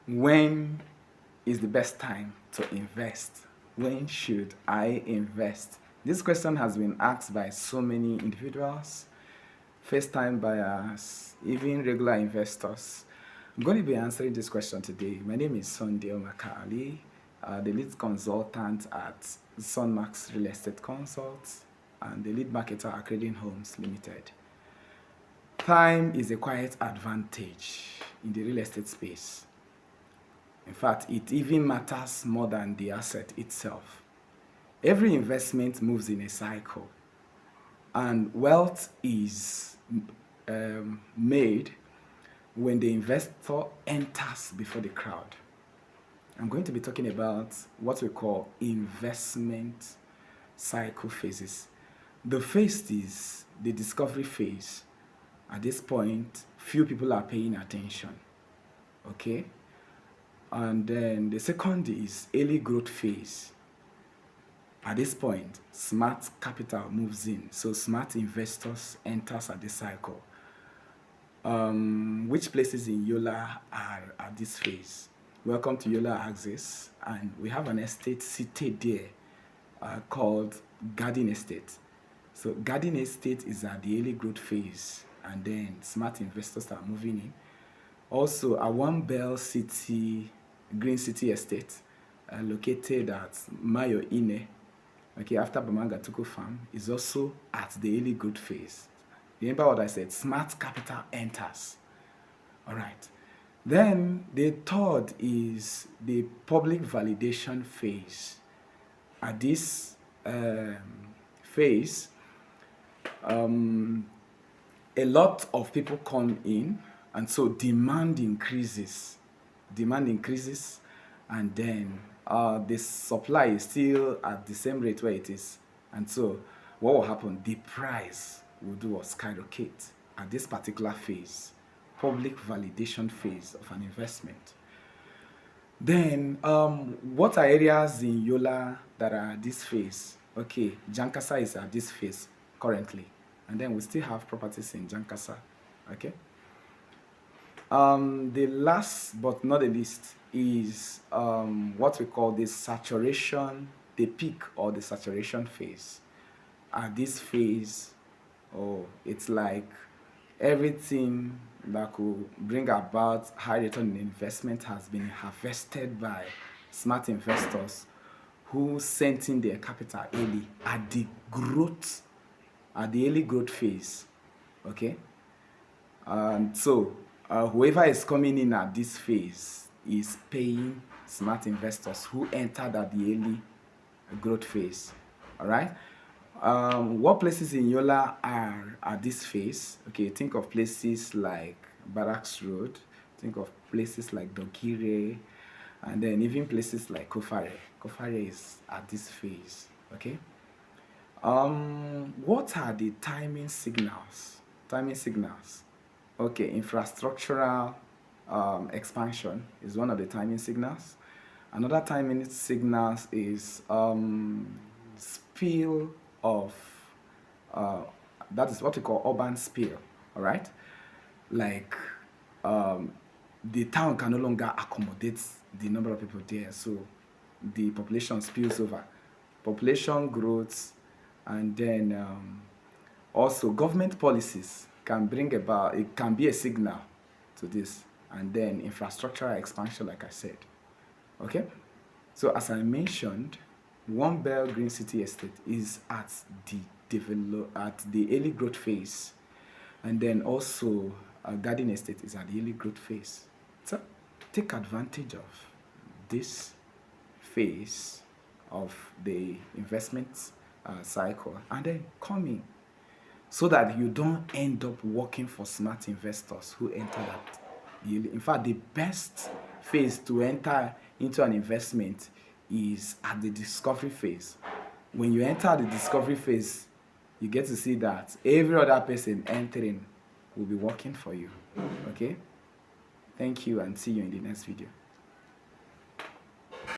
When is the best time to invest? When should I invest? This question has been asked by so many individuals, first-time buyers, even regular investors. I'm going to be answering this question today. My name is Sunday Makali, the lead consultant at Sunmax Real Estate Consults and the lead marketer at Credit Homes Limited. Time is a quiet advantage in the real estate space. In fact, it even matters more than the asset itself. Every investment moves in a cycle, and wealth is made when the investor enters before the crowd. I'm going to be talking about what we call investment cycle phases. The first is the discovery phase. At this point, few people are paying attention. Okay? And then the second is early growth phase. At this point, smart capital moves in. So smart investors enters at this cycle. Which places in Yola are at this phase? Welcome to Yola Axis, and we have an estate seated there called Garden Estate. So Garden Estate is at the early growth phase, and then smart investors are moving in. Also, Awam Bell City, Green City Estate, located at Mayo Ine, okay, after Bamanga Tuku Farm, is also at the early growth phase. Remember what I said? Smart capital enters. All right. Then the third is the public validation phase. At this phase, a lot of people come in, and so demand increases, and then the supply is still at the same rate where it is, and so what will happen? The price will do a skyrocket at this particular phase, public validation phase of an investment. Then what are areas in Yola that are at this phase? Okay, Jankasa is at this phase currently, and then we still have properties in Jankasa. Okay. The last but not the least is what we call the saturation, the peak or the saturation phase. At this phase, it's like everything that could bring about high return on investment has been harvested by smart investors who sent in their capital early at the early growth phase. Okay. And so whoever is coming in at this phase is paying smart investors who entered at the early growth phase. All right. What places in Yola are at this phase? Okay, think of places like Barracks Road, think of places like Dogire, and then even places like Kofare. Kofare is at this phase. Okay. What are the timing signals? Okay, infrastructural expansion is one of the timing signals. Another timing signals is spill of, that is what we call urban spill, all right? Like the town can no longer accommodate the number of people there, so the population spills over. Population growth, and then also government policies can bring about, it can be a signal to this, and then infrastructural expansion, like I said. Okay, so as I mentioned, One Bell Green City Estate is at the early growth phase, and then also Garden Estate is at the early growth phase. So take advantage of this phase of the investment cycle, and then come in, so that you don't end up working for smart investors who enter that. In fact, the best phase to enter into an investment is at the discovery phase. When you enter the discovery phase, you get to see that every other person entering will be working for you. Okay? Thank you, and see you in the next video.